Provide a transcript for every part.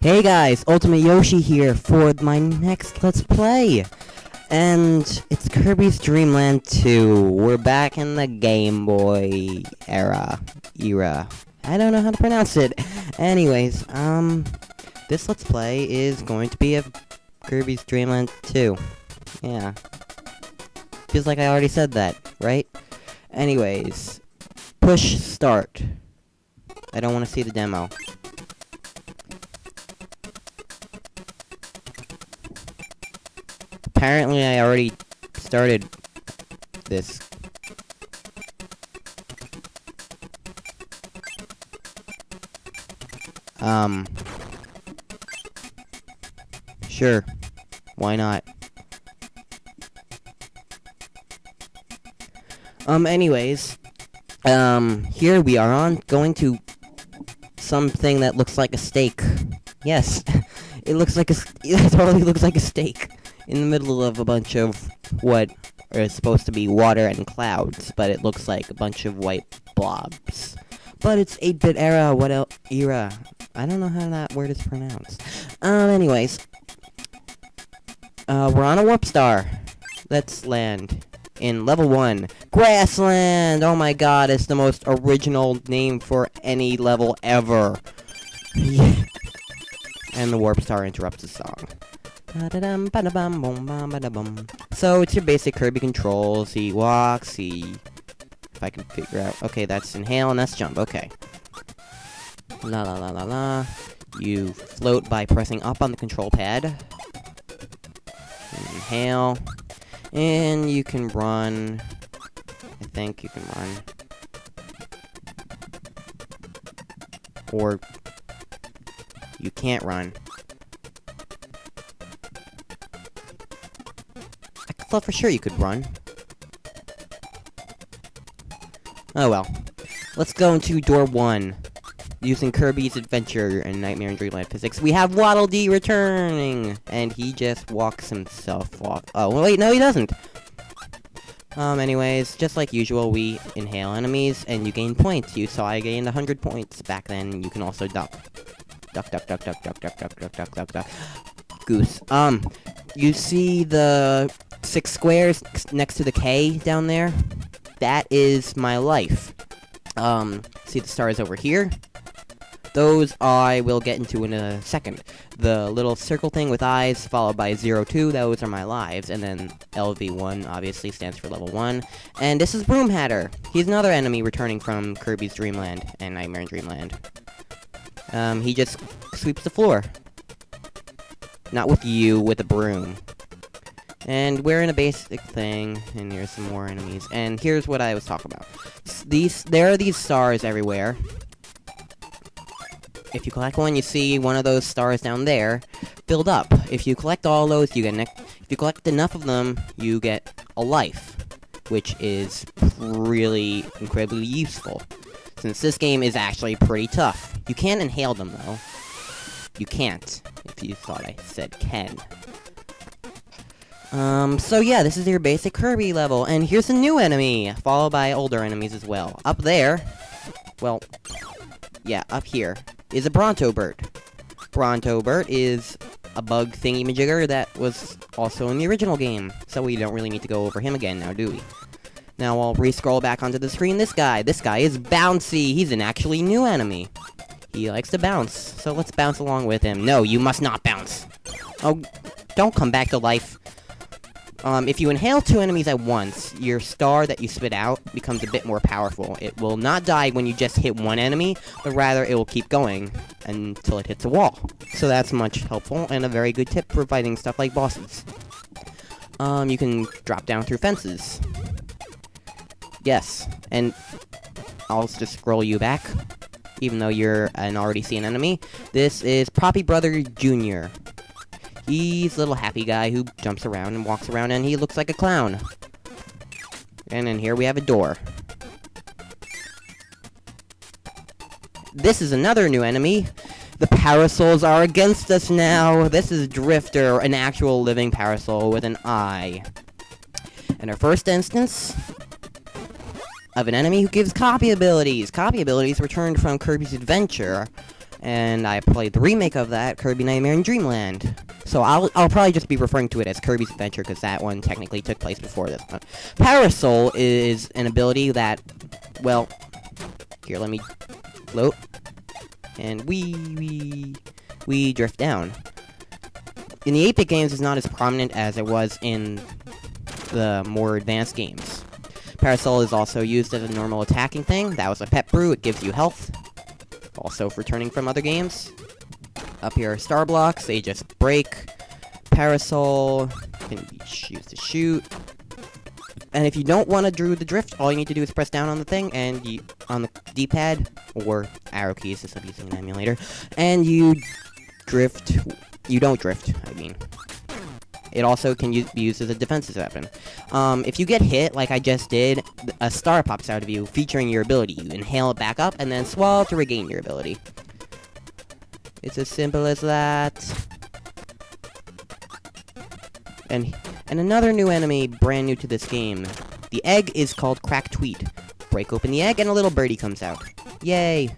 Hey guys, Ultimate Yoshi here for my next Let's Play! And it's Kirby's Dream Land 2. We're back in the Game Boy era. I don't know how to pronounce it. Anyways, this Let's Play is going to be of Kirby's Dream Land 2. Yeah. Feels like I already said that, right? Anyways, push start. I don't want to see the demo. Apparently, I already started this. Sure. Why not? Anyways, here we are going to something that looks like a steak. Yes, it totally looks like a steak. In the middle of a bunch of what are supposed to be water and clouds, but it looks like a bunch of white blobs. But it's 8-bit era, what else? Era. I don't know how that word is pronounced. Anyways. We're on a warp star. Let's land in level 1. Grassland! Oh my god, it's the most original name for any level ever. And the warp star interrupts the song. So it's your basic Kirby controls. He walks, if I can figure out. Okay, that's inhale and that's jump. Okay. La la la la la. You float by pressing up on the control pad. Inhale. And you can run. I think you can run. Or you can't run. I thought for sure you could run. Oh well. Let's go into door 1. Using Kirby's Adventure and Nightmare in Dreamland physics. We have Waddle Dee returning! And he just walks himself off. Oh, wait, no he doesn't! Anyways, just like usual, we inhale enemies and you gain points. You saw I gained 100 points back then. You can also duck. Duck, duck, duck, duck, duck, duck, duck, duck, duck, duck, duck. Goose. You see the 6 squares next to the K down there? That is my life. See the stars over here? Those I will get into in a second. The little circle thing with eyes, followed by 0, 2, those are my lives. And then LV1 obviously stands for level 1. And this is Broom Hatter. He's another enemy returning from Kirby's Dream Land and Nightmare in Dreamland. He just sweeps the floor. Not with you, with a broom. And we're in a basic thing, and here's some more enemies. And here's what I was talking about. There are these stars everywhere. If you collect one, you see one of those stars down there filled up. If you collect all those, you get if you collect enough of them, you get a life, which is really incredibly useful. Since this game is actually pretty tough. You can inhale them, though. You can't, if you thought I said can. So yeah, this is your basic Kirby level, and here's a new enemy, followed by older enemies as well. Up there, well, yeah, up here, is a Brontobert. Brontobert is a bug thingy-majigger that was also in the original game, so we don't really need to go over him again now, do we? Now I'll re-scroll back onto the screen. This guy is Bouncy. He's an actually new enemy. He likes to bounce, so let's bounce along with him. No, you must not bounce. Oh, don't come back to life. If you inhale 2 enemies at once, your star that you spit out becomes a bit more powerful. It will not die when you just hit one enemy, but rather it will keep going until it hits a wall. So that's much helpful, and a very good tip for fighting stuff like bosses. You can drop down through fences. Yes, and I'll just scroll you back, even though you're an already seen enemy. This is Poppy Brother Jr. He's a little happy guy who jumps around and walks around, and he looks like a clown. And then here we have a door. This is another new enemy. The Parasols are against us now. This is Drifter, an actual living Parasol with an eye. And our first instance of an enemy who gives copy abilities. Copy abilities returned from Kirby's Adventure And I played the remake of that, Kirby Nightmare in Dreamland. So I'll probably just be referring to it as Kirby's Adventure, because that one technically took place before this one. Parasol is an ability that, well, here, let me float. And we drift down. In the 8-bit games, it's not as prominent as it was in the more advanced games. Parasol is also used as a normal attacking thing. That was a pet brew, it gives you health. Also returning from other games. Up here are star blocks, they just break. Parasol can be used to shoot. And if you don't want to do the drift, all you need to do is press down on the thing, and you, on the D-pad, or arrow keys, since I'm using an emulator, and you drift. You don't drift, I mean. It also can be used as a defensive weapon. If you get hit, like I just did, a star pops out of you, featuring your ability. You inhale it back up, and then swallow to regain your ability. It's as simple as that. And another new enemy, brand new to this game. The egg is called Cracked Tweet. Break open the egg, and a little birdie comes out. Yay!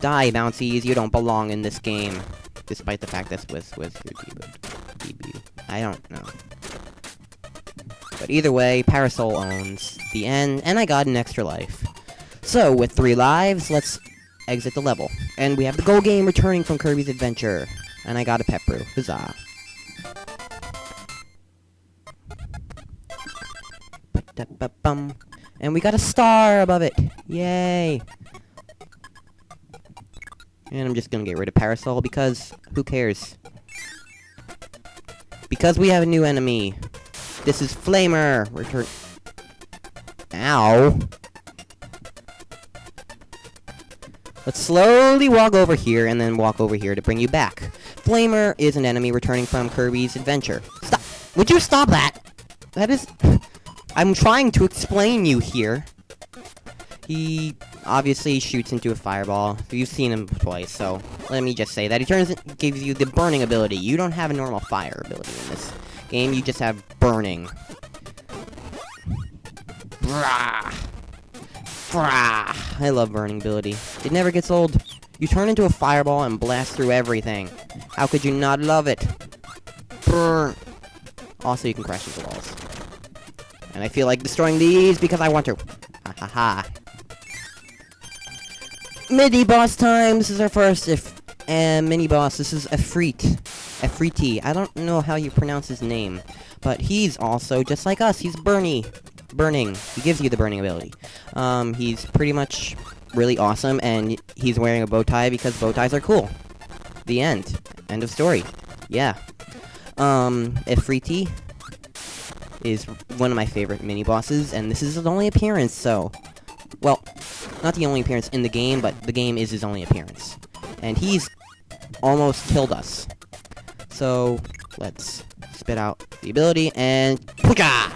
Die, bouncies, you don't belong in this game. Despite the fact this was your debut. I don't know. But either way, Parasol owns the end, and I got an extra life. So, with 3 lives, let's exit the level. And we have the Go Game returning from Kirby's Adventure. And I got a pet brew. Huzzah. And we got a star above it! Yay! And I'm just gonna get rid of Parasol because who cares? Because we have a new enemy. This is Flamer! Return. Ow! Let's slowly walk over here and then walk over here to bring you back. Flamer is an enemy returning from Kirby's Adventure. Stop! Would you stop that? That is... I'm trying to explain you here. He obviously shoots into a fireball. You've seen him twice, so let me just say that. He gives you the burning ability. You don't have a normal fire ability in this game, you just have burning. Brah! Brah! I love burning ability. It never gets old. You turn into a fireball and blast through everything. How could you not love it? Brr! Also, you can crash into walls. And I feel like destroying these because I want to. Ha ha ha. Mini boss time! This is our first mini boss. This is Efreeti. I don't know how you pronounce his name. But he's also just like us. He's burning. He gives you the burning ability. He's pretty much really awesome, and he's wearing a bow tie because bow ties are cool. The end. End of story. Yeah. Efreeti is one of my favorite mini-bosses, and this is his only appearance, so... Well, not the only appearance in the game, but the game is his only appearance. And he's almost killed us. So, let's spit out the ability, and... Pooka!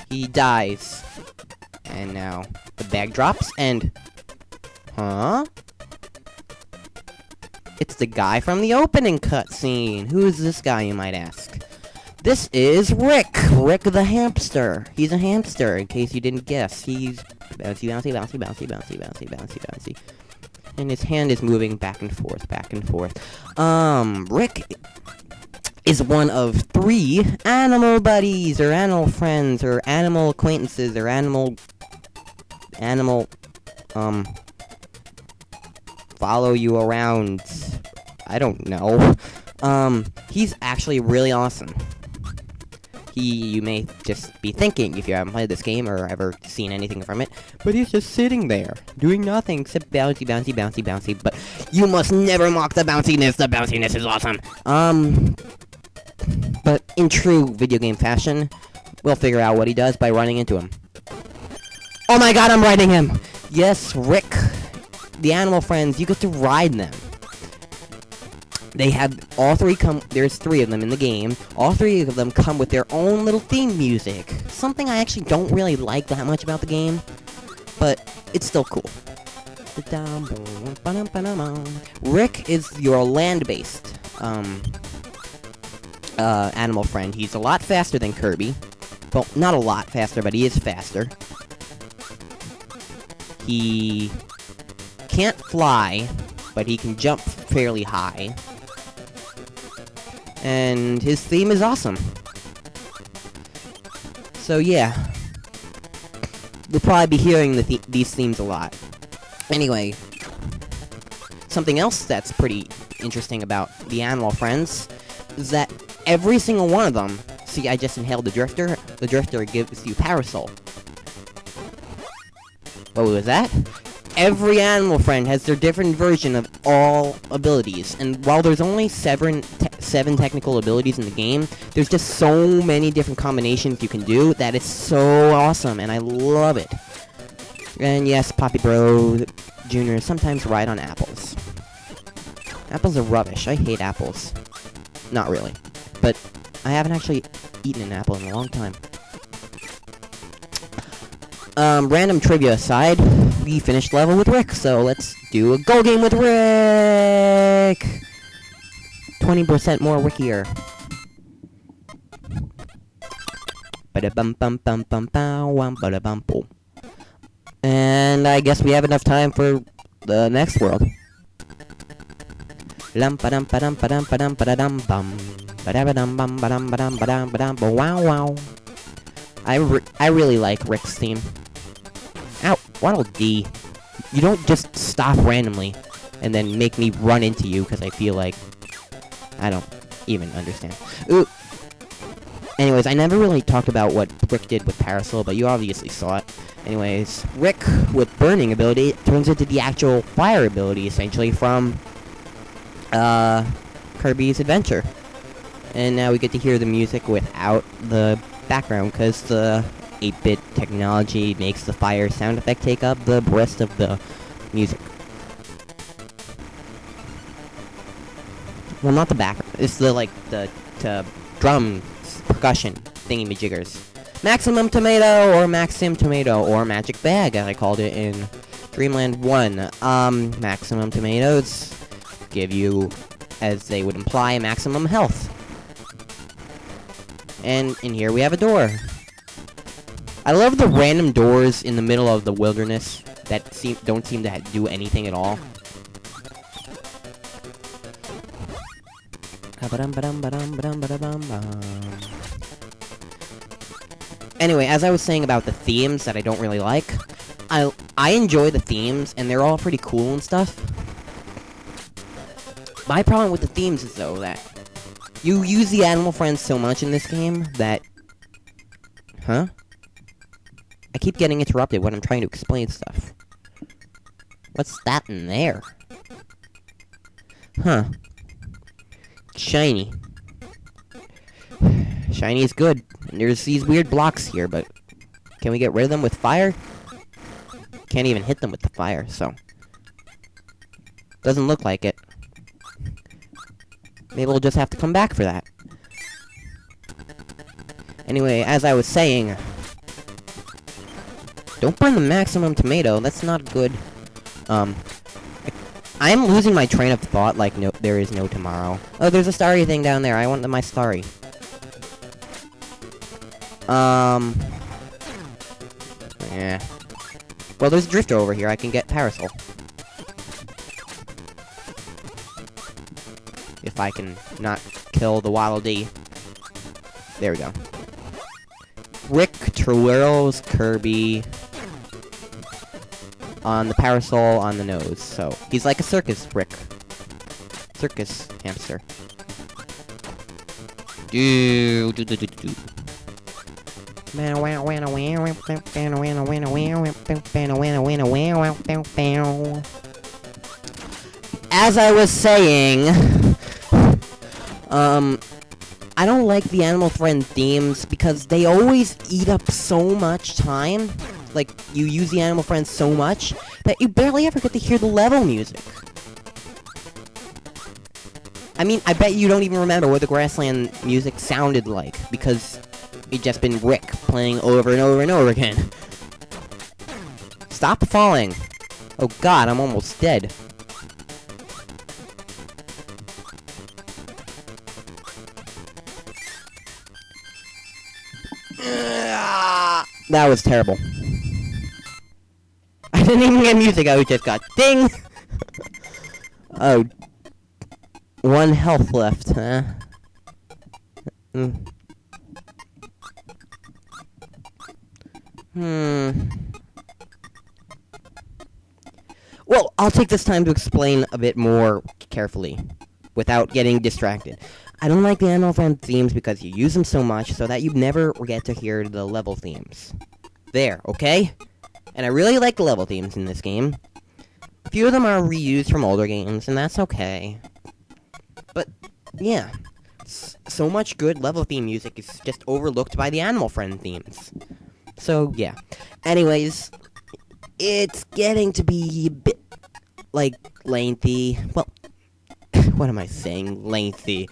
He dies. And now, the bag drops, and... Huh? It's the guy from the opening cutscene. Who is this guy, you might ask? This is Rick the hamster. He's a hamster, in case you didn't guess. He's bouncy, bouncy, bouncy, bouncy, bouncy, bouncy, bouncy, bouncy. And his hand is moving back and forth, back and forth. Rick is one of 3 animal buddies, or animal friends, or animal acquaintances, or animal, follow you around. I don't know. He's actually really awesome. You may just be thinking, if you haven't played this game or ever seen anything from it, but he's just sitting there, doing nothing except bouncy, bouncy, bouncy, bouncy, but you must never mock the bounciness is awesome! But in true video game fashion, we'll figure out what he does by running into him. Oh my god, I'm riding him! Yes, Rick, the animal friends, you get to ride them. They have, all 3 there's 3 of them in the game. All 3 of them come with their own little theme music. Something I actually don't really like that much about the game, but it's still cool. Rick is your land-based animal friend. He's a lot faster than Kirby. Well, not a lot faster, but he is faster. He can't fly, but he can jump fairly high. And his theme is awesome. So yeah. You'll probably be hearing these themes a lot. Anyway, something else that's pretty interesting about the animal friends is that every single one of them, see, I just inhaled the drifter gives you Parasol. What was that? Every animal friend has their different version of all abilities, and while there's only seven technical abilities in the game, there's just so many different combinations you can do that is so awesome, and I love it. And yes, Poppy Bro Jr. sometimes ride on apples. Apples are rubbish. I hate apples. Not really. But I haven't actually eaten an apple in a long time. Random trivia aside, we finished level with Rick, so let's do a go game with Rick! 20% more wickier. And I guess we have enough time for the next world. I really like Rick's theme. Ow, Waddle Dee. You don't just stop randomly and then make me run into you because I feel like I don't even understand. Ooh. Anyways, I never really talked about what Rick did with Parasol, but you obviously saw it. Anyways, Rick with Burning ability turns into the actual Fire ability, essentially, from Kirby's Adventure. And now we get to hear the music without the background, because the 8-bit technology makes the fire sound effect take up the rest of the music. Well, not the background. It's the drum percussion thingy-majiggers. Maximum Tomato, or Maxim Tomato, or Magic Bag, as I called it in Dreamland 1. Maximum Tomatoes give you, as they would imply, maximum health. And in here we have a door. I love the random doors in the middle of the wilderness that don't seem to do anything at all. Anyway, as I was saying about the themes that I don't really like, I enjoy the themes, and they're all pretty cool and stuff. My problem with the themes is, though, that you use the animal friends so much in this game that... Huh? I keep getting interrupted when I'm trying to explain stuff. What's that in there? Huh. Shiny. Shiny is good. And there's these weird blocks here, but... Can we get rid of them with fire? Can't even hit them with the fire, so... Doesn't look like it. Maybe we'll just have to come back for that. Anyway, as I was saying... Don't burn the maximum tomato, that's not good. I'm losing my train of thought like there is no tomorrow. Oh, there's a starry thing down there, I want my starry. Yeah. Well, there's a drifter over here, I can get Parasol. If I can not kill the Waddle Dee. There we go. Rick twirls Kirby on the Parasol on the nose, so he's like a circus Rick. Circus hamster. Do do do do do. As I was saying, I don't like the animal friend themes because they always eat up so much time. Like, you use the animal friends so much that you barely ever get to hear the level music. I mean, I bet you don't even remember what the Grassland music sounded like because it's just been Rick playing over and over and over again. Stop falling. Oh god, I'm almost dead. That was terrible. I didn't even get music, I just got ding! Oh. 1 health left, huh? Well, I'll take this time to explain a bit more carefully, without getting distracted. I don't like the Animal Farm themes because you use them so much so that you never get to hear the level themes. There, okay? And I really like the level themes in this game. A few of them are reused from older games, and that's okay. But, yeah. So much good level theme music is just overlooked by the Animal Friend themes. So, yeah. Anyways, it's getting to be a bit, like, lengthy. Well, what am I saying? Lengthy.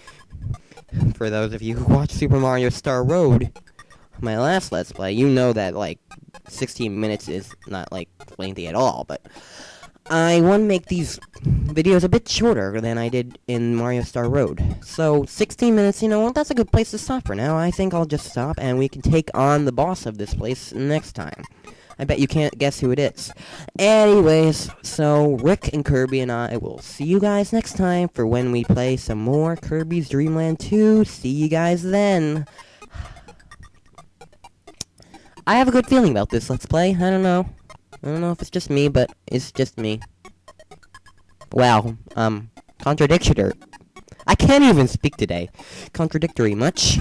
For those of you who watch Super Mario Star Road, my last Let's Play, you know that, like, 16 minutes is not, like, lengthy at all, but I want to make these videos a bit shorter than I did in Mario Star Road. So, 16 minutes, you know what, that's a good place to stop for now. I think I'll just stop, and we can take on the boss of this place next time. I bet you can't guess who it is. Anyways, so Rick and Kirby and I will see you guys next time for when we play some more Kirby's Dream Land 2. See you guys then. I have a good feeling about this Let's Play. I don't know if it's just me, but it's just me. Wow, contradictory. I can't even speak today. Contradictory much.